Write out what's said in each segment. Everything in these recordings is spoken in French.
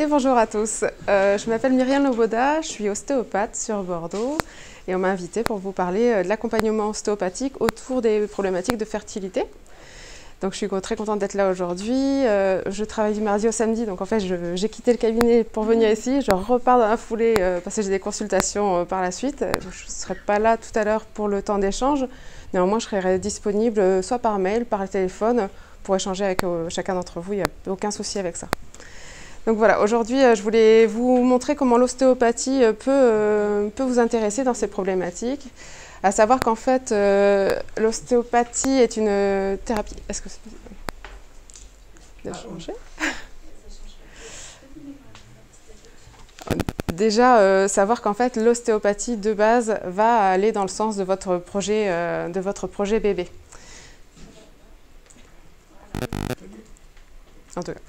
Et bonjour à tous, je m'appelle Myriam Loboda, je suis ostéopathe sur Bordeaux et on m'a invitée pour vous parler de l'accompagnement ostéopathique autour des problématiques de fertilité. Donc je suis très contente d'être là aujourd'hui, je travaille du mardi au samedi, donc en fait j'ai quitté le cabinet pour venir ici, je repars dans la foulée parce que j'ai des consultations par la suite. Je ne serai pas là tout à l'heure pour le temps d'échange, néanmoins je serai disponible soit par mail, par téléphone pour échanger avec chacun d'entre vous, il n'y a aucun souci avec ça. Donc voilà, aujourd'hui, je voulais vous montrer comment l'ostéopathie peut vous intéresser dans ces problématiques. À savoir qu'en fait, l'ostéopathie est une thérapie... Est-ce que c'est changé ? Déjà, savoir qu'en fait, l'ostéopathie de base va aller dans le sens de votre projet bébé. En tout cas.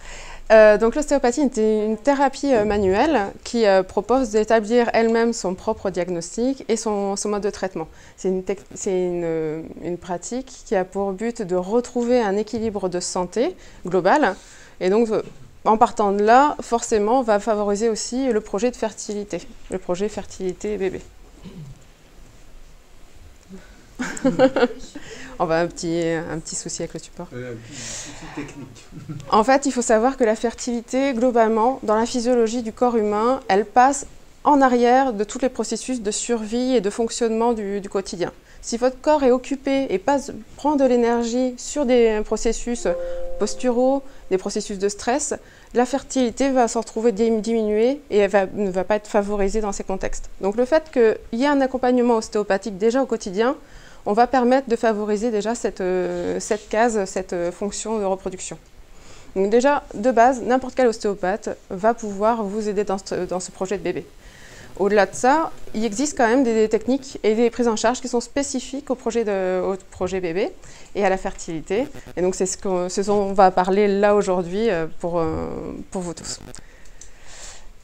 Donc l'ostéopathie est une thérapie manuelle qui propose d'établir elle-même son propre diagnostic et son mode de traitement. C'est une pratique qui a pour but de retrouver un équilibre de santé global et donc en partant de là, forcément, va favoriser aussi le projet de fertilité, le projet fertilité bébé. On va un petit souci avec le support. Un petit souci technique. En fait, il faut savoir que la fertilité, globalement, dans la physiologie du corps humain, elle passe en arrière de tous les processus de survie et de fonctionnement du quotidien. Si votre corps est occupé et prend de l'énergie sur des processus posturaux, des processus de stress, la fertilité va s'en retrouver diminuée et elle ne va pas être favorisée dans ces contextes. Donc le fait qu'il y ait un accompagnement ostéopathique déjà au quotidien, on va permettre de favoriser déjà cette case, cette fonction de reproduction. Donc déjà, de base, n'importe quel ostéopathe va pouvoir vous aider dans ce projet de bébé. Au-delà de ça, il existe quand même des techniques et des prises en charge qui sont spécifiques au projet bébé et à la fertilité. Et donc c'est ce dont on va parler là aujourd'hui pour vous tous.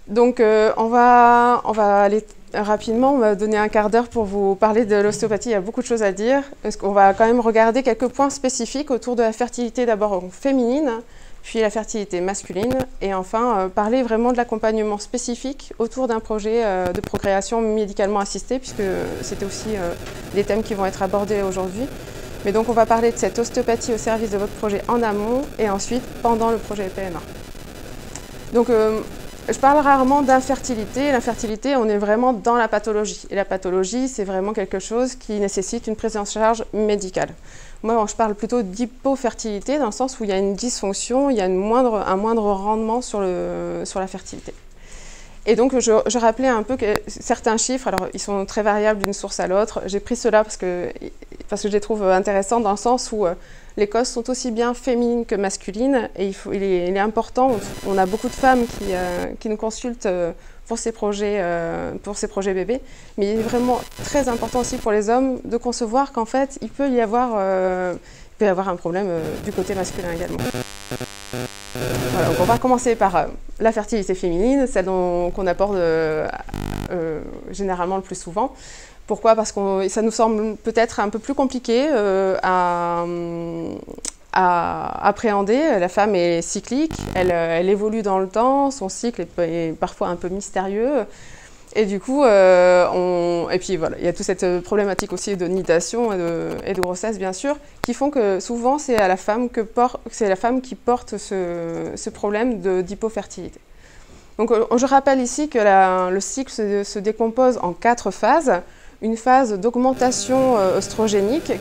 Donc on va aller rapidement, on va donner un quart d'heure pour vous parler de l'ostéopathie. Il y a beaucoup de choses à dire. On va quand même regarder quelques points spécifiques autour de la fertilité d'abord féminine, puis la fertilité masculine, et enfin parler vraiment de l'accompagnement spécifique autour d'un projet de procréation médicalement assistée, puisque c'était aussi des thèmes qui vont être abordés aujourd'hui. Mais donc on va parler de cette ostéopathie au service de votre projet en amont et ensuite pendant le projet PMA. Donc je parle rarement d'infertilité. L'infertilité, on est vraiment dans la pathologie. Et la pathologie, c'est vraiment quelque chose qui nécessite une prise en charge médicale. Moi, je parle plutôt d'hypofertilité, dans le sens où il y a une dysfonction, il y a un moindre rendement sur la fertilité. Et donc, je rappelais un peu que certains chiffres, alors ils sont très variables d'une source à l'autre. J'ai pris cela parce que je les trouve intéressants dans le sens où les causes sont aussi bien féminines que masculines. Et il est important, on a beaucoup de femmes qui nous consultent pour ces projets bébés. Mais il est vraiment très important aussi pour les hommes de concevoir qu'en fait, il peut y avoir un problème du côté masculin également. Voilà, donc on va commencer par la fertilité féminine, celle qu'on aborde généralement le plus souvent. Pourquoi ? Parce que ça nous semble peut-être un peu plus compliqué à appréhender. La femme est cyclique, elle évolue dans le temps, son cycle est parfois un peu mystérieux. Et du coup, et puis voilà, il y a toute cette problématique aussi de nidation et de grossesse, bien sûr, qui font que souvent, c'est la femme qui porte ce problème d'hypofertilité. Donc, je rappelle ici que le cycle se décompose en 4 phases. Une phase d'augmentation oestrogénique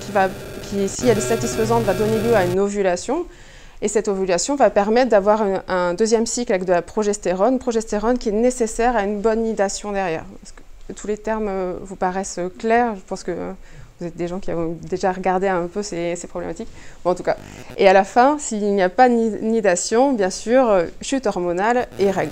qui, si elle est satisfaisante, va donner lieu à une ovulation. Et cette ovulation va permettre d'avoir un deuxième cycle avec de la progestérone qui est nécessaire à une bonne nidation derrière. Est-ce que tous les termes vous paraissent clairs? Je pense que vous êtes des gens qui ont déjà regardé un peu ces problématiques. Bon, en tout cas. Et à la fin, s'il n'y a pas de nidation, bien sûr, chute hormonale et règles.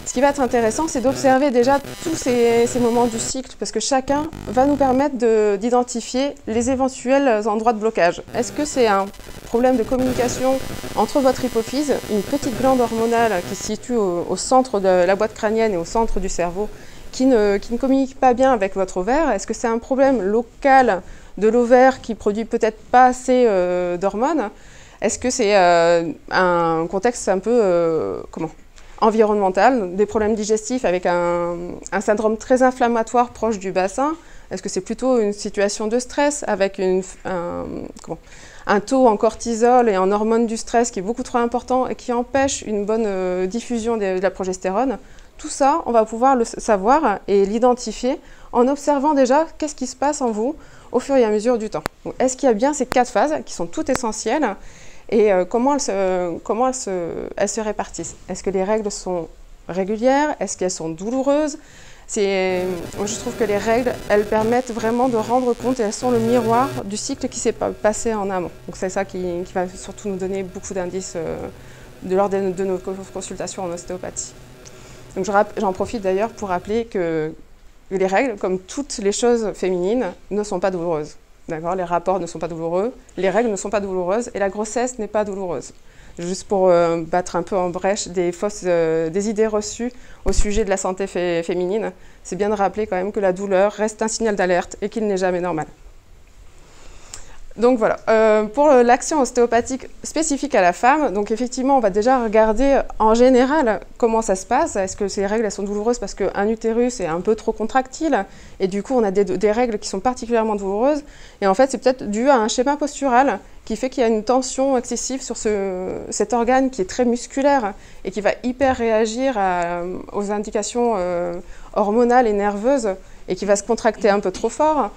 Ce qui va être intéressant, c'est d'observer déjà tous ces moments du cycle, parce que chacun va nous permettre d'identifier les éventuels endroits de blocage. Est-ce que c'est un problème de communication entre votre hypophyse, une petite glande hormonale qui se situe au centre de la boîte crânienne et au centre du cerveau, qui ne communique pas bien avec votre ovaire? Est-ce que c'est un problème local de l'ovaire qui produit peut-être pas assez d'hormones? Est-ce que c'est un contexte un peu environnementales, des problèmes digestifs avec un syndrome très inflammatoire proche du bassin. Est-ce que c'est plutôt une situation de stress avec un taux en cortisol et en hormones du stress qui est beaucoup trop important et qui empêche une bonne diffusion de la progestérone? Tout ça, on va pouvoir le savoir et l'identifier en observant déjà qu'est-ce qui se passe en vous au fur et à mesure du temps. Est-ce qu'il y a bien ces 4 phases qui sont toutes essentielles et comment elles se répartissent? Est-ce que les règles sont régulières? Est-ce qu'elles sont douloureuses? Je trouve que les règles, elles permettent vraiment de rendre compte et elles sont le miroir du cycle qui s'est passé en amont. Donc c'est ça qui va surtout nous donner beaucoup d'indices lors de nos consultations en ostéopathie. Donc j'en profite d'ailleurs pour rappeler que les règles, comme toutes les choses féminines, ne sont pas douloureuses. D'accord ? Les rapports ne sont pas douloureux, les règles ne sont pas douloureuses et la grossesse n'est pas douloureuse. Juste pour battre un peu en brèche des idées reçues au sujet de la santé féminine, c'est bien de rappeler quand même que la douleur reste un signal d'alerte et qu'il n'est jamais normal. Donc voilà, pour l'action ostéopathique spécifique à la femme, donc effectivement on va déjà regarder en général comment ça se passe. Est-ce que ces règles elles sont douloureuses parce qu'un utérus est un peu trop contractile et du coup on a des règles qui sont particulièrement douloureuses et en fait c'est peut-être dû à un schéma postural qui fait qu'il y a une tension excessive sur cet organe qui est très musculaire et qui va hyper réagir aux indications hormonales et nerveuses et qui va se contracter un peu trop fort.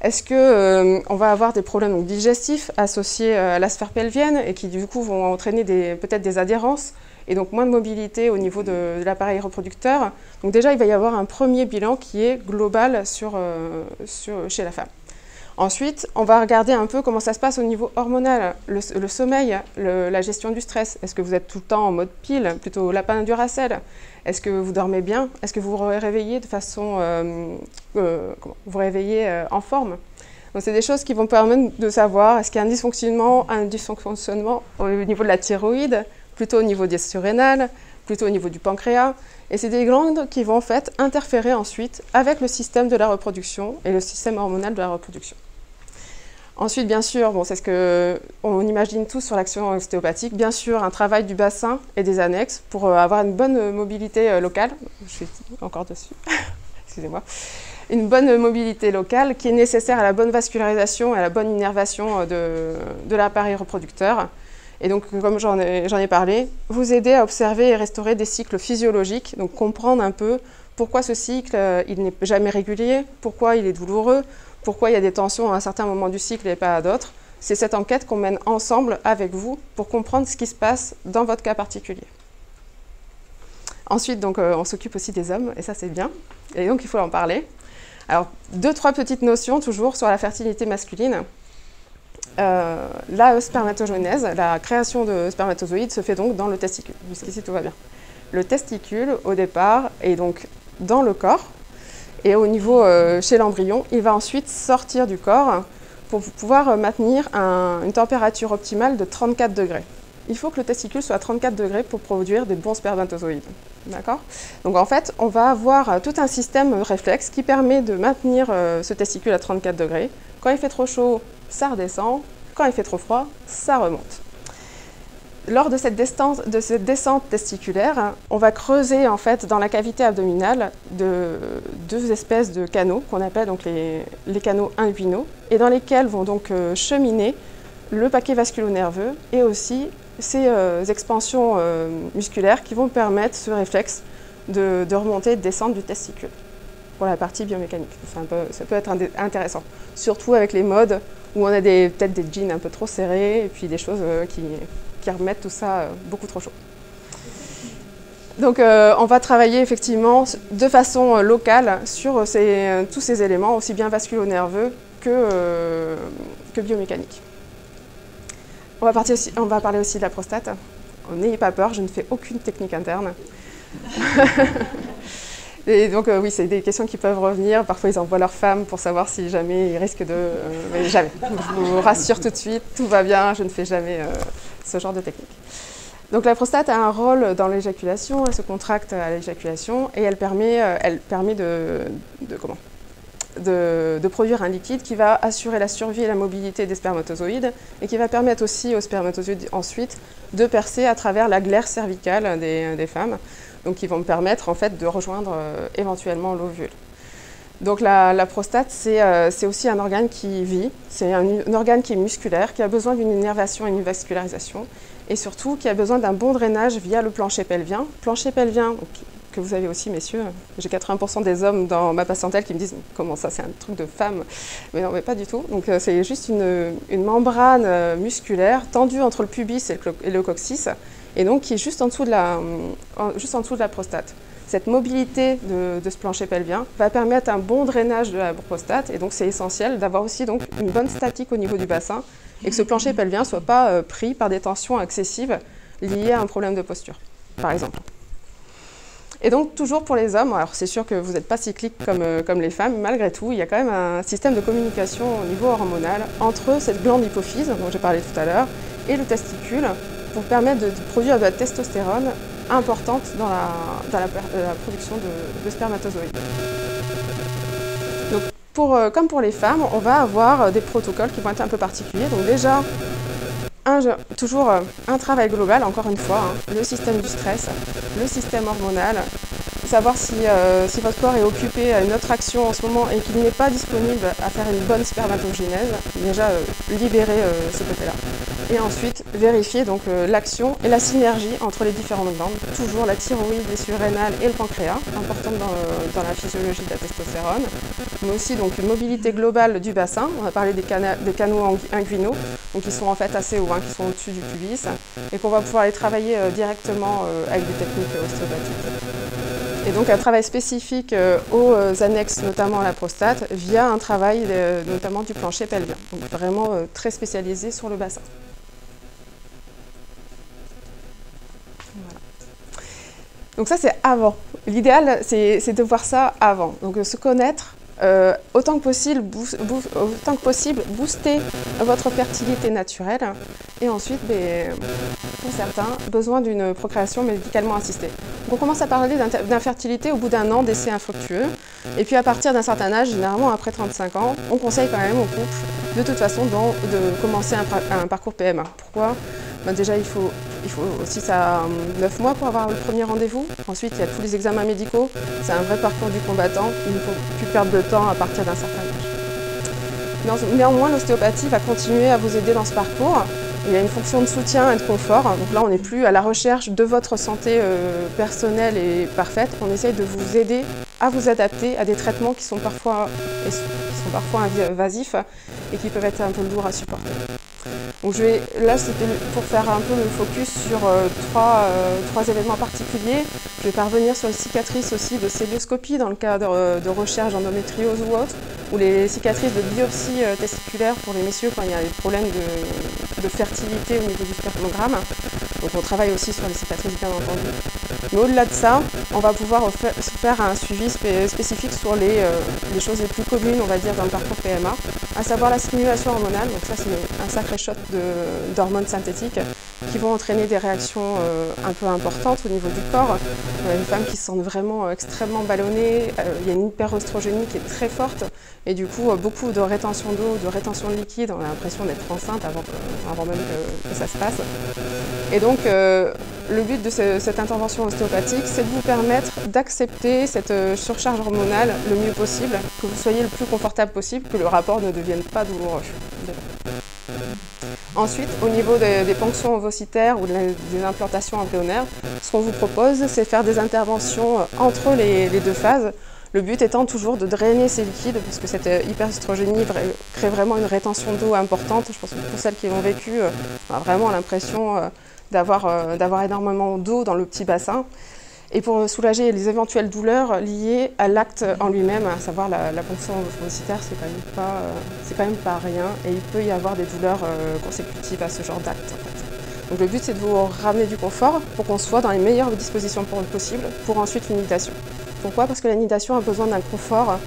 Est-ce qu'on va avoir des problèmes donc, digestifs associés à la sphère pelvienne et qui du coup vont entraîner peut-être des adhérences et donc moins de mobilité au niveau de l'appareil reproducteur. Donc déjà, il va y avoir un premier bilan qui est global chez la femme. Ensuite, on va regarder un peu comment ça se passe au niveau hormonal, le sommeil, la gestion du stress. Est-ce que vous êtes tout le temps en mode pile, plutôt lapin Duracell? Est-ce que vous dormez bien? Est-ce que vous vous réveillez de façon, vous réveillez en forme? Donc, c'est des choses qui vont permettre de savoir est-ce qu'il y a un dysfonctionnement au niveau de la thyroïde, plutôt au niveau des surrénales, plutôt au niveau du pancréas. Et c'est des glandes qui vont en fait interférer ensuite avec le système de la reproduction et le système hormonal de la reproduction. Ensuite, bien sûr, c'est ce qu'on imagine tous sur l'action ostéopathique, bien sûr, un travail du bassin et des annexes pour avoir une bonne mobilité locale. Je suis encore dessus, excusez-moi. Une bonne mobilité locale qui est nécessaire à la bonne vascularisation et à la bonne innervation de l'appareil reproducteur. Et donc, comme j'en ai parlé, vous aider à observer et restaurer des cycles physiologiques, donc comprendre un peu pourquoi ce cycle il n'est jamais régulier, pourquoi il est douloureux, pourquoi il y a des tensions à un certain moment du cycle et pas à d'autres. C'est cette enquête qu'on mène ensemble avec vous pour comprendre ce qui se passe dans votre cas particulier. Ensuite, donc, on s'occupe aussi des hommes, et ça c'est bien, et donc il faut en parler. Alors, 2-3 petites notions toujours sur la fertilité masculine. La spermatogenèse, la création de spermatozoïdes se fait donc dans le testicule. Jusqu'ici, tout va bien. Le testicule, au départ, est donc dans le corps. Et au niveau chez l'embryon, il va ensuite sortir du corps pour pouvoir maintenir une température optimale de 34 degrés. Il faut que le testicule soit à 34 degrés pour produire des bons spermatozoïdes. D'accord ? Donc en fait, on va avoir tout un système réflexe qui permet de maintenir ce testicule à 34 degrés. Quand il fait trop chaud, ça redescend. Quand il fait trop froid, ça remonte. Lors de cette descente testiculaire, on va creuser en fait dans la cavité abdominale deux espèces de canaux qu'on appelle donc les canaux inguinaux et dans lesquels vont donc cheminer le paquet vasculo-nerveux et aussi ces expansions musculaires qui vont permettre ce réflexe de remonter et de descendre du testicule pour la partie biomécanique. Ça peut être intéressant, surtout avec les modes où on a peut-être des jeans un peu trop serrés et puis des choses qui remettent tout ça beaucoup trop chaud. Donc on va travailler effectivement de façon locale sur tous ces éléments, aussi bien vasculo-nerveux que biomécaniques. On va parler aussi de la prostate. N'ayez pas peur, je ne fais aucune technique interne. Et donc oui, c'est des questions qui peuvent revenir. Parfois, ils envoient leurs femmes pour savoir si jamais ils risquent de... mais jamais. Je vous rassure tout de suite, tout va bien, je ne fais jamais ce genre de technique. Donc la prostate a un rôle dans l'éjaculation, elle se contracte à l'éjaculation et elle permet de produire un liquide qui va assurer la survie et la mobilité des spermatozoïdes et qui va permettre aussi aux spermatozoïdes ensuite de percer à travers la glaire cervicale des femmes donc qui vont me permettre en fait de rejoindre éventuellement l'ovule. Donc la prostate, c'est aussi un organe qui vit, c'est un organe qui est musculaire, qui a besoin d'une innervation et une vascularisation, et surtout qui a besoin d'un bon drainage via le plancher pelvien. Plancher pelvien, donc, que vous avez aussi, messieurs. J'ai 80% des hommes dans ma patientèle qui me disent « Comment ça, c'est un truc de femme ?» Mais non, mais pas du tout. Donc c'est juste une membrane musculaire tendue entre le pubis et le coccyx, et donc qui est juste en dessous de la prostate. Cette mobilité de ce plancher pelvien va permettre un bon drainage de la prostate, et donc c'est essentiel d'avoir aussi donc une bonne statique au niveau du bassin, et que ce plancher pelvien ne soit pas pris par des tensions excessives liées à un problème de posture, par exemple. Et donc, toujours pour les hommes, alors c'est sûr que vous n'êtes pas cyclique comme les femmes, malgré tout, il y a quand même un système de communication au niveau hormonal entre cette glande hypophyse, dont j'ai parlé tout à l'heure, et le testicule, pour permettre de produire de la testostérone importante dans la production de spermatozoïdes. Donc, comme pour les femmes, on va avoir des protocoles qui vont être un peu particuliers. Donc déjà, toujours un travail global, encore une fois, le système du stress, le système hormonal, savoir si votre corps est occupé à une autre action en ce moment et qu'il n'est pas disponible à faire une bonne spermatogénèse, déjà libérer ce côté-là. Et ensuite, vérifier donc l'action et la synergie entre les différentes glandes, toujours la thyroïde, les surrénales et le pancréas, importante dans la physiologie de la testostérone, mais aussi donc une mobilité globale du bassin. On a parlé des canaux inguinaux, donc qui sont en fait assez hauts, qui sont au-dessus du pubis, et qu'on va pouvoir les travailler directement avec des techniques ostéopathiques. Et donc un travail spécifique aux annexes, notamment à la prostate, via un travail notamment du plancher pelvien, donc vraiment très spécialisé sur le bassin. Voilà. Donc ça c'est avant. L'idéal c'est de voir ça avant, donc se connaître. Autant que possible, booster votre fertilité naturelle et ensuite, pour certains, besoin d'une procréation médicalement assistée. Donc on commence à parler d'infertilité au bout d'un an d'essai infructueux et puis à partir d'un certain âge, généralement après 35 ans, on conseille quand même aux couples de toute façon de commencer un parcours PMA. Pourquoi ? Déjà, il faut 6 à 9 mois pour avoir le premier rendez-vous. Ensuite, il y a tous les examens médicaux. C'est un vrai parcours du combattant. Il ne faut plus perdre de temps à partir d'un certain âge. Néanmoins, l'ostéopathie va continuer à vous aider dans ce parcours. Il y a une fonction de soutien et de confort. Donc là, on n'est plus à la recherche de votre santé personnelle et parfaite. On essaye de vous aider à vous adapter à des traitements qui sont parfois invasifs et qui peuvent être un peu lourds à supporter. Donc là, c'était pour faire un peu le focus sur trois événements particuliers. Je vais parvenir sur les cicatrices aussi de célioscopie dans le cadre de recherche d'endométriose ou autre, ou les cicatrices de biopsie testiculaire pour les messieurs quand il y a des problèmes de fertilité au niveau du spermogramme. Donc on travaille aussi sur les cicatrices bien entendu. Mais au-delà de ça, on va pouvoir faire un suivi spécifique sur les choses les plus communes, on va dire, dans le parcours PMA, à savoir la stimulation hormonale. Donc ça, c'est un sacré shot d'hormones synthétiques qui vont entraîner des réactions un peu importantes au niveau du corps. Une femme qui se sent vraiment extrêmement ballonnée, il y a une hyperoestrogénie qui est très forte et du coup beaucoup de rétention d'eau, de rétention de liquide, on a l'impression d'être enceinte avant même que ça se passe. Et donc le but de cette intervention ostéopathique, c'est de vous permettre d'accepter cette surcharge hormonale le mieux possible, que vous soyez le plus confortable possible, que le rapport ne devienne pas douloureux. Ensuite, au niveau des ponctions ovocytaires ou des implantations embryonnaires, ce qu'on vous propose, c'est de faire des interventions entre les deux phases. Le but étant toujours de drainer ces liquides, parce que cette hyperestrogénie crée vraiment une rétention d'eau importante. Je pense que pour celles qui l'ont vécu, on a vraiment l'impression d'avoir énormément d'eau dans le petit bassin. Et pour soulager les éventuelles douleurs liées à l'acte en lui-même, à savoir la ponction ovocytaire, c'est quand même pas rien, et il peut y avoir des douleurs consécutives à ce genre d'acte. En fait. Donc le but, c'est de vous ramener du confort pour qu'on soit dans les meilleures dispositions possibles pour ensuite une nidation. Pourquoi ? Parce que la nidation a besoin d'un confort,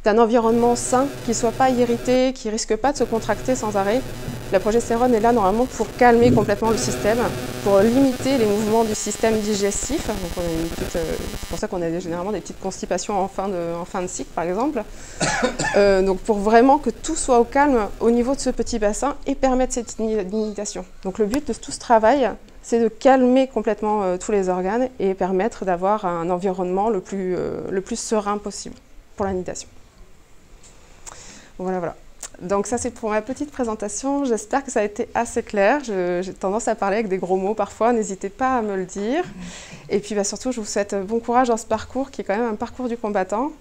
d'un environnement sain, qui ne soit pas irrité, qui ne risque pas de se contracter sans arrêt. La progestérone est là normalement pour calmer complètement le système, pour limiter les mouvements du système digestif. Donc c'est pour ça qu'on a généralement des petites constipations en fin de cycle, par exemple. Donc pour vraiment que tout soit au calme au niveau de ce petit bassin et permettre cette nidation. Donc le but de tout ce travail, c'est de calmer complètement tous les organes et permettre d'avoir un environnement le plus serein possible pour la nidation. Voilà, voilà. Donc ça, c'est pour ma petite présentation. J'espère que ça a été assez clair. J'ai tendance à parler avec des gros mots parfois. N'hésitez pas à me le dire. Et puis surtout, je vous souhaite bon courage dans ce parcours qui est quand même un parcours du combattant.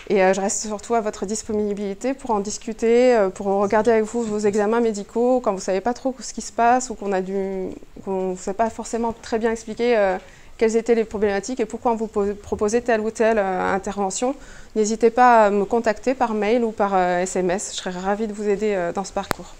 Et je reste surtout à votre disponibilité pour en discuter, pour regarder avec vous vos examens médicaux quand vous ne savez pas trop ce qui se passe ou qu'on ne sait pas forcément très bien expliquer quelles étaient les problématiques et pourquoi on vous proposait telle ou telle intervention. N'hésitez pas à me contacter par mail ou par SMS. Je serai ravie de vous aider dans ce parcours.